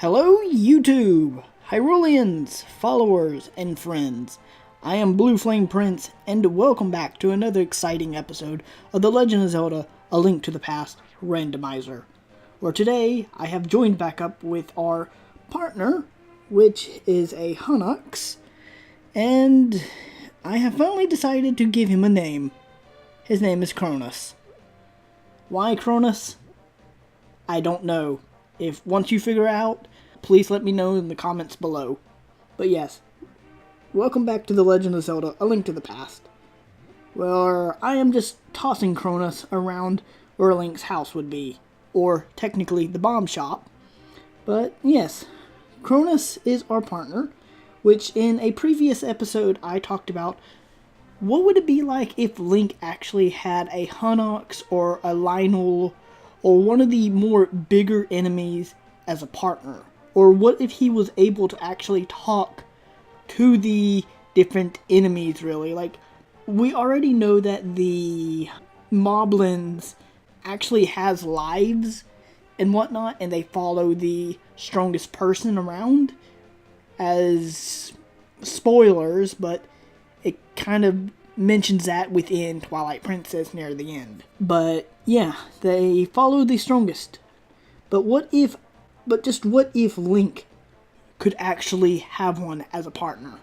Hello YouTube, Hyrulians, followers, and friends. I am BlueFlamePrince, and welcome back to another exciting episode of The Legend of Zelda: A Link to the Past Randomizer, where today I have joined back up with our partner, which is a Hunux, and I have finally decided to give him a name. His name is Cronus. Why Cronus? I don't know. If once you figure out, please let me know in the comments below. But yes, welcome back to The Legend of Zelda: A Link to the Past, where I am just tossing Cronus around where Link's house would be, or technically the bomb shop. But yes, Cronus is our partner, which in a previous episode I talked about what would it be like if Link actually had a Hunux or a Lionel or one of the more bigger enemies as a partner? Or what if he was able to actually talk to the different enemies, really? Like, we already know that the Moblins actually has lives and whatnot, and they follow the strongest person around. As spoilers, but it kind of mentions that within Twilight Princess near the end. But yeah, they follow the strongest. But what if Link could actually have one as a partner?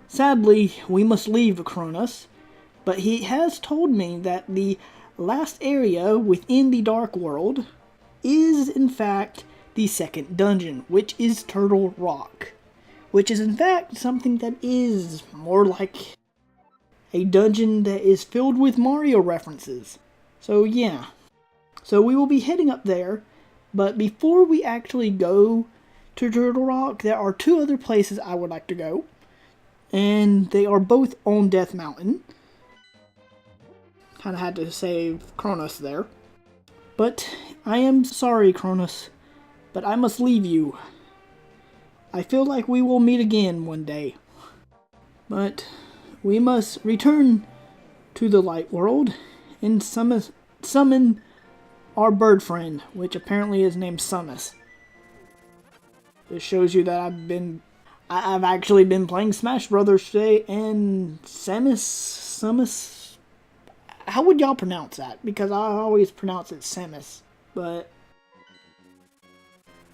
Sadly, we must leave Cronus, but he has told me that the last area within the Dark World is in fact the second dungeon, which is Turtle Rock. Which is in fact something that is more like a dungeon that is filled with Mario references. So yeah. So we will be heading up there, but before we actually go to Turtle Rock, there are two other places I would like to go. And they are both on Death Mountain. Kinda had to save Cronus there. But I am sorry, Cronus, but I must leave you. I feel like we will meet again one day. But we must return to the Light World and summon our bird friend, which apparently is named Samus. This shows you that I've actually been playing Smash Brothers today, and Samus, how would y'all pronounce that? Because I always pronounce it Samus, but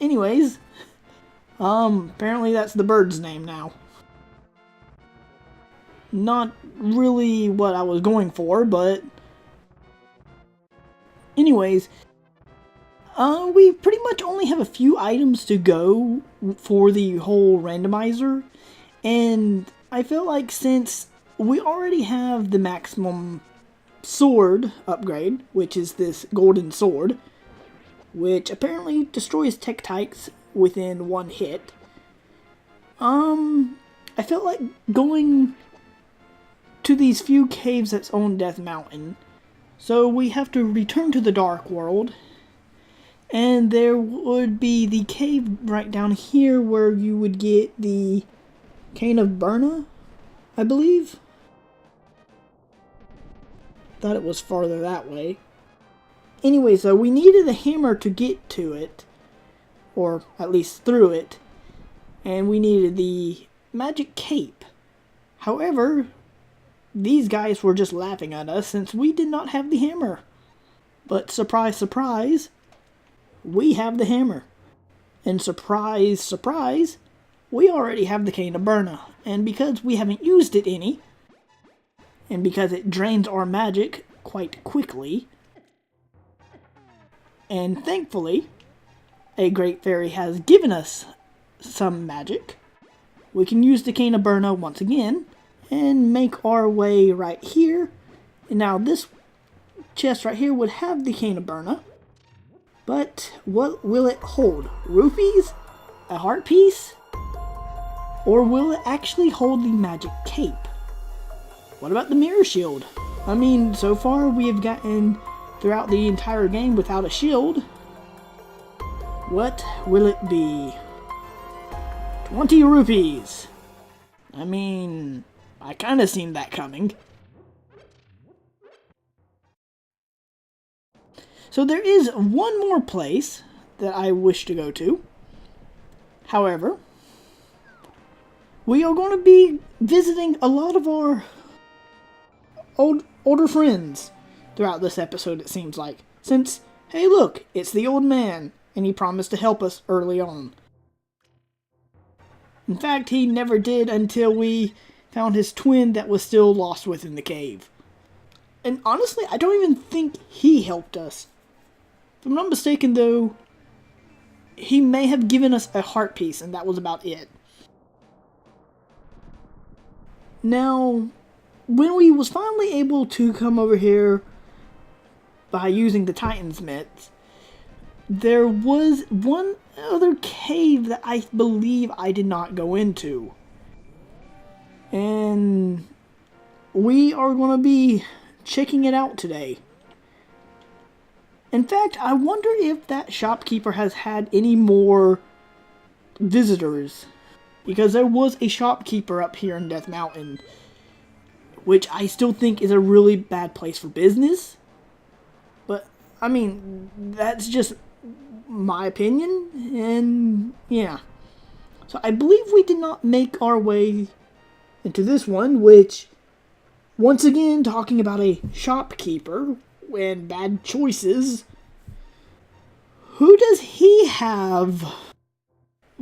anyways, apparently that's the bird's name now. Not really what I was going for, but anyways, we pretty much only have a few items to go for the whole randomizer, and I feel like since we already have the maximum sword upgrade, which is this golden sword, which apparently destroys Tektites within one hit, I felt like going to these few caves that's on Death Mountain. So we have to return to the Dark World, and there would be the cave right down here where you would get the Cane of Burna, I believe. Thought it was farther that way. Anyway, so we needed a hammer to get to it, or at least through it, and we needed the magic cape. However, these guys were just laughing at us since we did not have the hammer. But surprise, surprise, we have the hammer. And surprise, surprise, we already have the Cane of Burna. And because we haven't used it any, and because it drains our magic quite quickly, and thankfully, a Great Fairy has given us some magic, we can use the Cane of Burna once again and make our way right here. And now this chest right here would have the Cane of Burna, but what will it hold? Rupees? A heart piece? Or will it actually hold the magic cape? What about the mirror shield? I mean, so far we have gotten throughout the entire game without a shield. What will it be? 20 rupees! I mean, I kinda seen that coming. So there is one more place that I wish to go to, However, we are going to be visiting a lot of our older friends throughout this episode, it seems like. Since, hey look, it's the old man, and he promised to help us early on. In fact, he never did until we found his twin that was still lost within the cave. And honestly, I don't even think he helped us. If I'm not mistaken though, he may have given us a heart piece, and that was about it. Now, when we was finally able to come over here by using the Titan's mitts, there was one other cave that I believe I did not go into. And we are going to be checking it out today. In fact, I wonder if that shopkeeper has had any more visitors. Because there was a shopkeeper up here in Death Mountain, which I still think is a really bad place for business. But, I mean, that's just my opinion, and yeah. So I believe we did not make our way into this one, which, once again, talking about a shopkeeper and bad choices, who does he have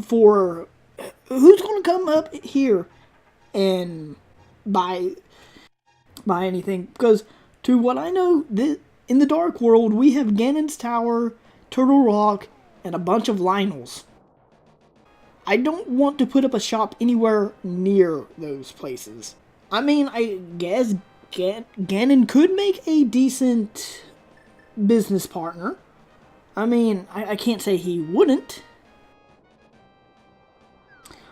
for... Who's going to come up here and buy anything? Because, to what I know, in the Dark World, we have Ganon's Tower, Turtle Rock, and a bunch of Lionels. I don't want to put up a shop anywhere near those places. I mean, I guess Ganon could make a decent business partner. I mean, I can't say he wouldn't.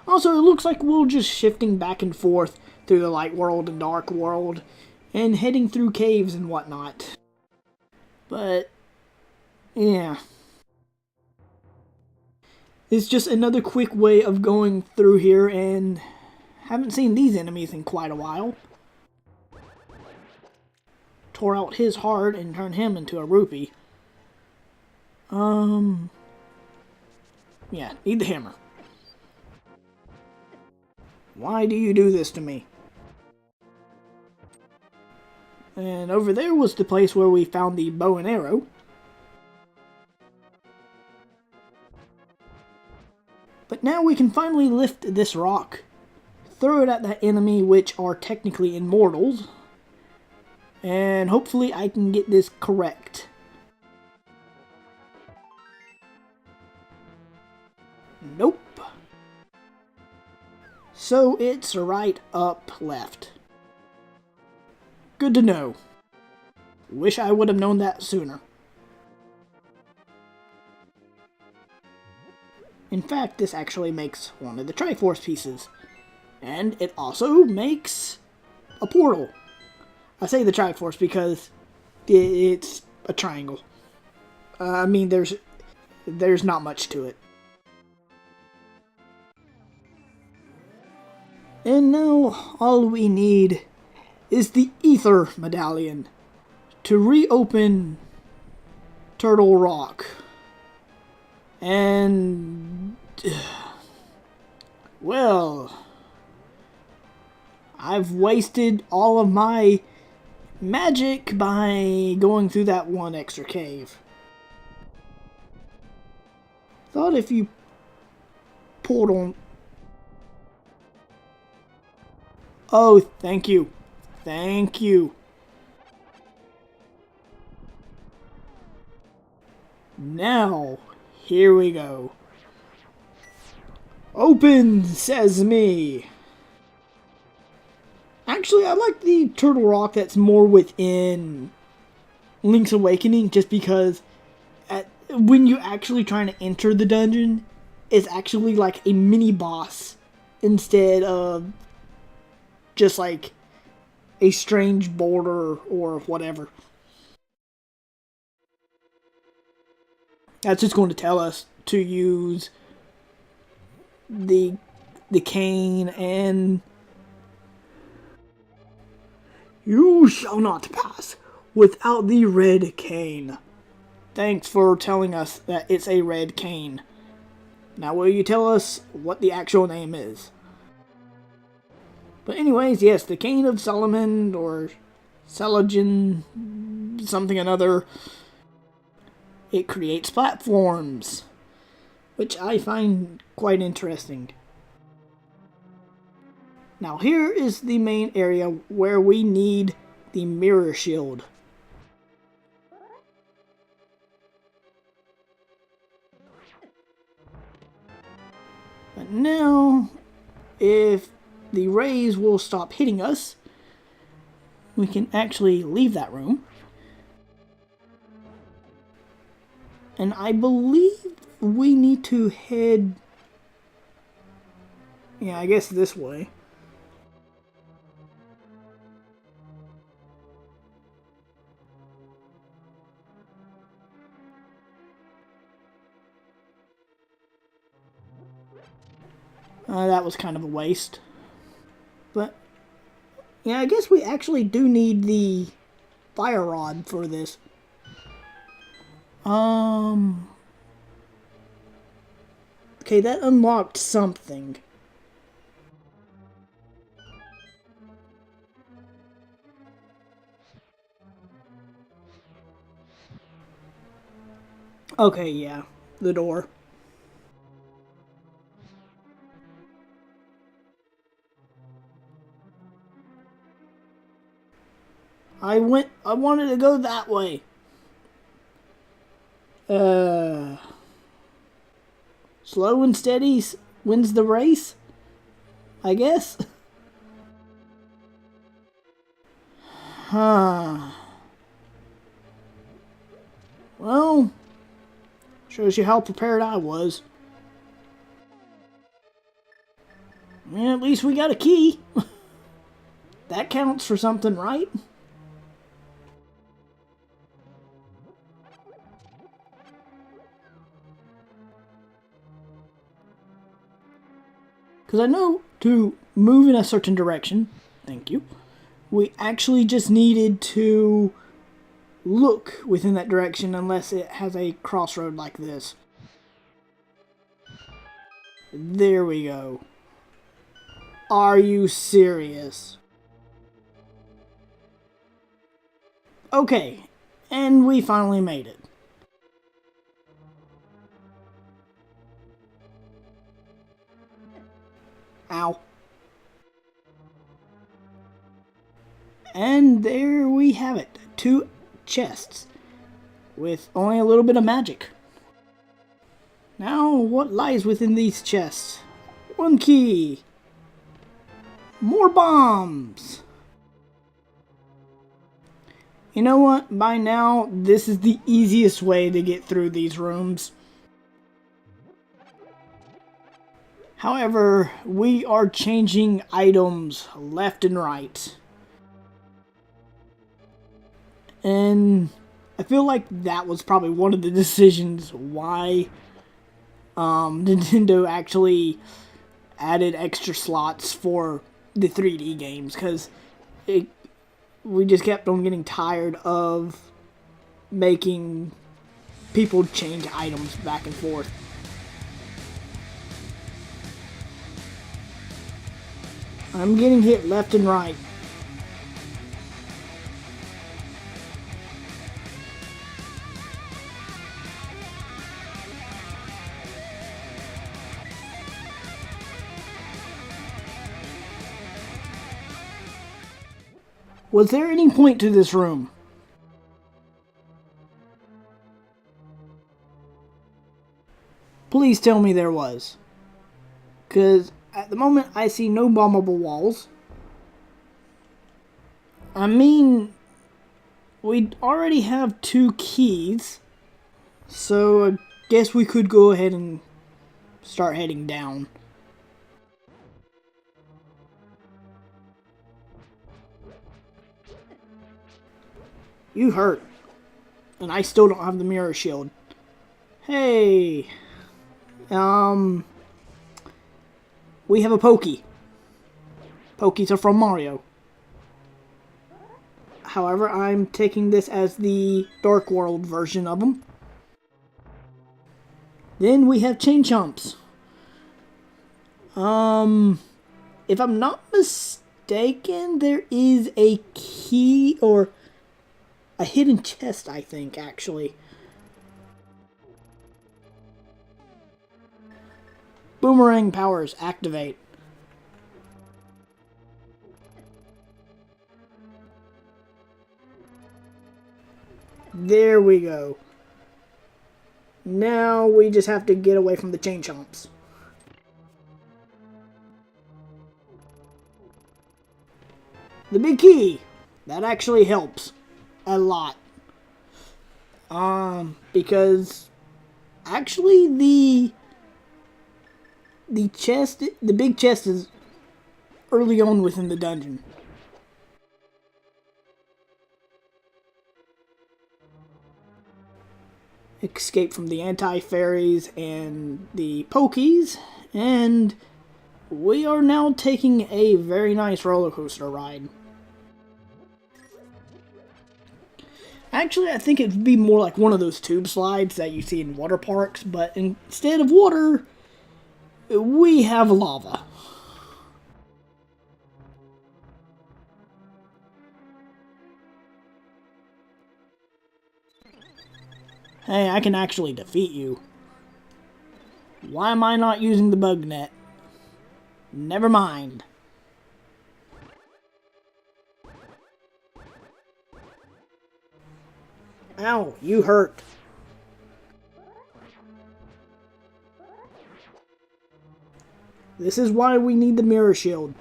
Also, it looks like we're just shifting back and forth through the Light World and Dark World, and heading through caves and whatnot. But, yeah. It's just another quick way of going through here, and haven't seen these enemies in quite a while. Tore out his heart and turned him into a rupee. Yeah, need the hammer. Why do you do this to me? And over there was the place where we found the bow and arrow. But now we can finally lift this rock, throw it at that enemy, which are technically immortals, and hopefully I can get this correct. Nope. So it's right, up, left. Good to know. Wish I would have known that sooner. In fact, this actually makes one of the Triforce pieces. And it also makes a portal. I say the Triforce because it's a triangle. I mean, there's not much to it. And now, all we need is the Ether Medallion to reopen Turtle Rock. And... well... I've wasted all of my magic by going through that one extra cave. Thought if you pulled on... Oh, thank you. Thank you. Now, here we go. Open Sesame! Actually, I like the Turtle Rock that's more within Link's Awakening, just because when you're actually trying to enter the dungeon, it's actually like a mini boss instead of just like a strange boulder or whatever. That's just going to tell us to use the cane, and you shall not pass without the red cane. Thanks for telling us that it's a red cane. Now will you tell us what the actual name is? But anyways, yes, the Cane of Solomon, or Saladin, something another. It creates platforms, which I find quite interesting. Now here is the main area where we need the mirror shield. But now, if the rays will stop hitting us, we can actually leave that room. And I believe we need to head, yeah, I guess this way. That was kind of a waste. But, yeah, I guess we actually do need the fire rod for this. Okay, that unlocked something. Okay, yeah, the door. I wanted to go that way. Slow and steady wins the race, I guess. Huh. Well, shows you how prepared I was. Yeah, at least we got a key. That counts for something, right? Because I know to move in a certain direction, thank you, we actually just needed to look within that direction unless it has a crossroad like this. There we go. Are you serious? Okay, and we finally made it. Ow. And there we have it. 2 chests with only a little bit of magic. Now, what lies within these chests? 1 key. More bombs. You know what? By now, this is the easiest way to get through these rooms. However, we are changing items left and right. And I feel like that was probably one of the decisions why Nintendo actually added extra slots for the 3D games, because we just kept on getting tired of making people change items back and forth. I'm getting hit left and right. Was there any point to this room? Please tell me there was. Because at the moment I see no bombable walls. I mean, we already have 2 keys. So I guess we could go ahead and start heading down. You hurt. And I still don't have the mirror shield. Hey. We have a Pokey. Pokies are from Mario. However, I'm taking this as the Dark World version of them. Then we have Chain Chomps. If I'm not mistaken, there is a key or a hidden chest, I think, actually. Boomerang powers activate. There we go. Now we just have to get away from the chain chomps. The big key. That actually helps a lot. Because actually the big chest is early on within the dungeon. Escape from the anti-fairies and the pokies, and we are now taking a very nice roller coaster ride. Actually, I think it'd be more like one of those tube slides that you see in water parks, but instead of water, we have lava. Hey, I can actually defeat you. Why am I not using the bug net? Never mind. Ow, you hurt. This is why we need the mirror shield.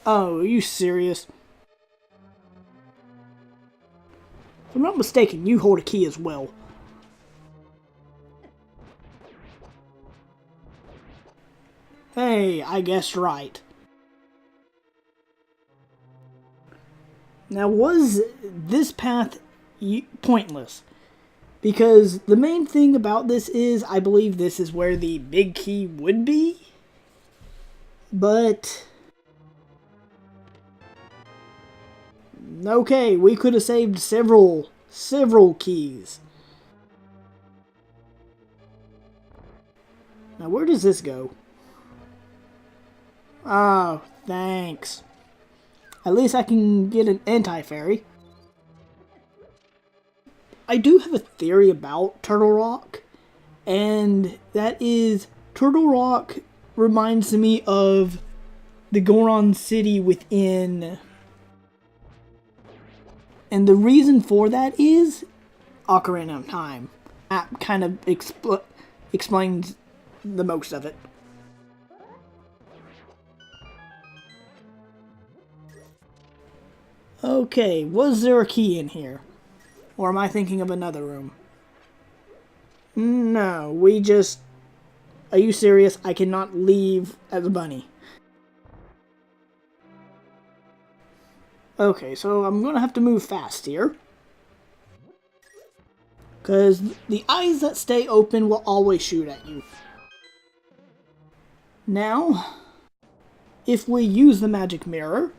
Oh, are you serious? If I'm not mistaken, you hold a key as well. Hey, I guessed right. Now, was this path pointless? Because the main thing about this is, I believe this is where the big key would be. But okay, we could have saved several keys. Now, where does this go? Oh, thanks. At least I can get an anti-fairy. I do have a theory about Turtle Rock, and that is Turtle Rock reminds me of the Goron City within. And the reason for that is Ocarina of Time. That kind of explains the most of it. Okay, was there a key in here? Or am I thinking of another room? No, we just... Are you serious? I cannot leave as a bunny. Okay, so I'm gonna have to move fast here. Because the eyes that stay open will always shoot at you. Now, if we use the magic mirror...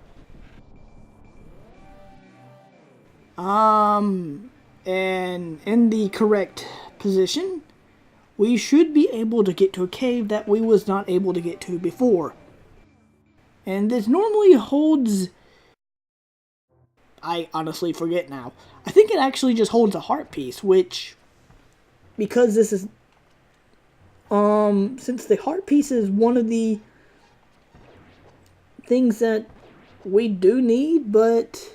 and in the correct position, we should be able to get to a cave that we was not able to get to before. And this normally holds... I honestly forget now. I think it actually just holds a heart piece, which... Because this is... since the heart piece is one of the things that we do need, but...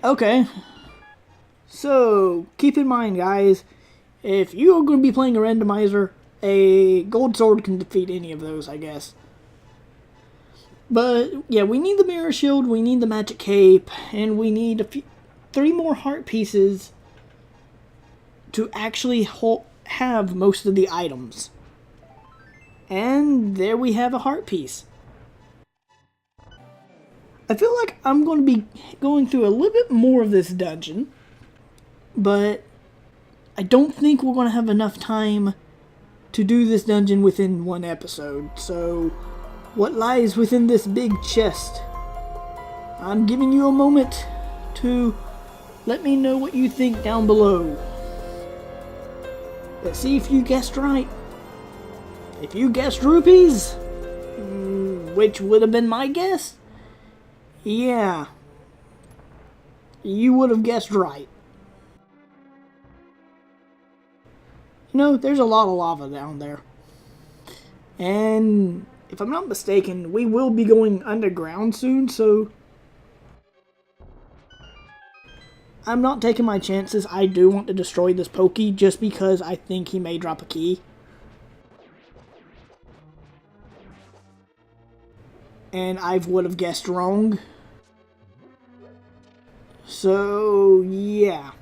Okay, so keep in mind, guys, if you are going to be playing a randomizer, a gold sword can defeat any of those, I guess. But yeah, we need the mirror shield, we need the magic cape, and we need 3 more heart pieces to actually have most of the items. And there we have a heart piece. I feel like I'm going to be going through a little bit more of this dungeon, but I don't think we're going to have enough time to do this dungeon within one episode. So, what lies within this big chest? I'm giving you a moment to Let me know what you think down below. Let's see if you guessed right. If you guessed rupees, which would have been my guess, yeah, you would have guessed right. You know, there's a lot of lava down there. And if I'm not mistaken, we will be going underground soon, so I'm not taking my chances. I do want to destroy this Pokey just because I think he may drop a key. And I would have guessed wrong. So, yeah.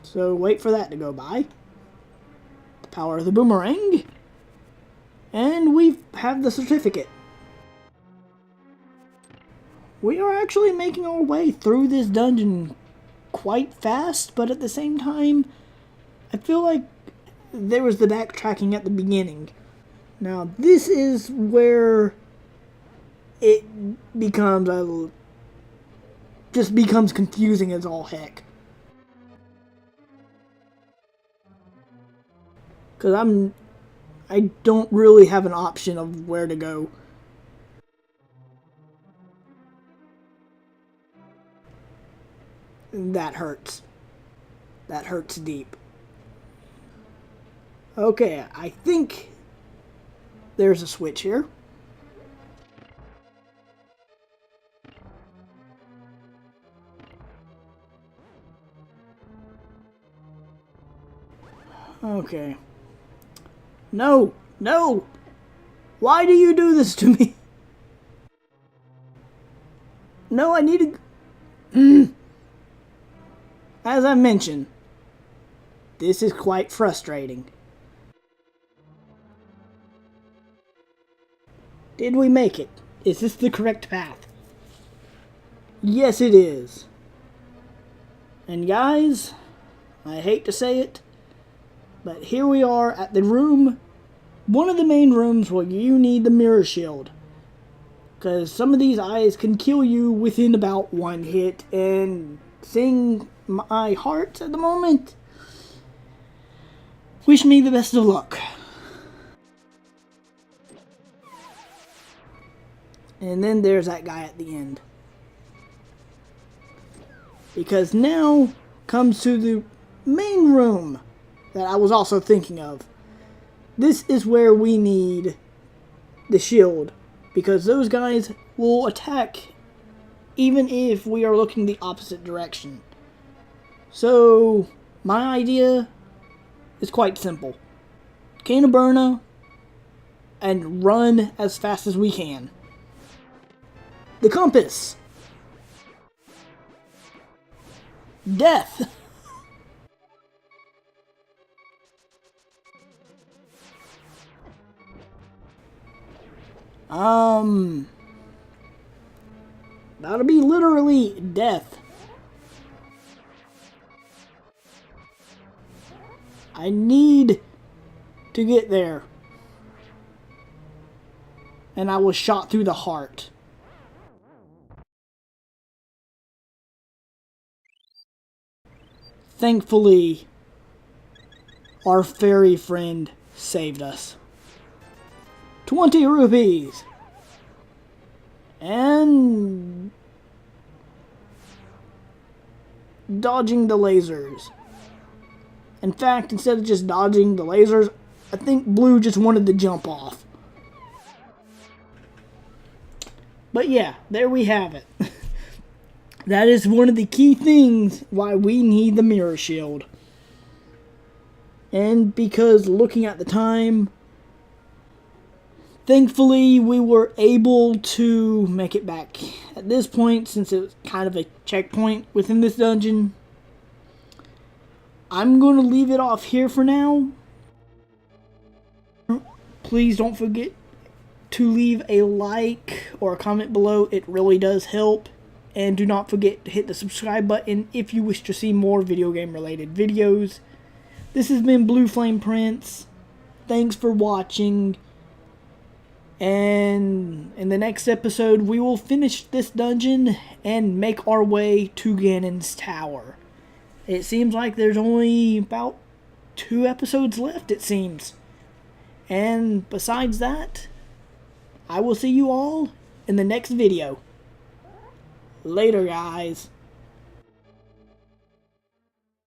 So, wait for that to go by. The power of the boomerang. And we have the certificate. We are actually making our way through this dungeon quite fast, but at the same time, I feel like there was the backtracking at the beginning. Now, this is where it becomes just becomes confusing as all heck. Because I don't really have an option of where to go. That hurts. That hurts deep. Okay, I think there's a switch here. Okay. No! No! Why do you do this to me? No, I need to... As I mentioned, this is quite frustrating. Did we make it? Is this the correct path? Yes, it is. And guys, I hate to say it, but here we are at the room, one of the main rooms where you need the mirror shield. Because some of these eyes can kill you within about one hit, and seeing my heart at the moment, wish me the best of luck. And then there's that guy at the end. Because now comes to the main room that I was also thinking of. This is where we need the shield, because those guys will attack even if we are looking the opposite direction. So, my idea is quite simple. Cane of Burna and run as fast as we can. The compass. Death. That'll be literally death. I need to get there. And I was shot through the heart. Thankfully, our fairy friend saved us. 20 rupees. And dodging the lasers. In fact, instead of just dodging the lasers, I think Blue just wanted to jump off. But yeah, there we have it. That is one of the key things why we need the mirror shield. And because looking at the time, thankfully we were able to make it back at this point, since it was kind of a checkpoint within this dungeon. I'm going to leave it off here for now. Please don't forget to leave a like or a comment below. It really does help. And do not forget to hit the subscribe button if you wish to see more video game related videos. This has been BlueFlamePrince. Thanks for watching. And in the next episode, we will finish this dungeon and make our way to Ganon's tower. It seems like there's only about 2 episodes left, it seems. And besides that, I will see you all in the next video. Later, guys.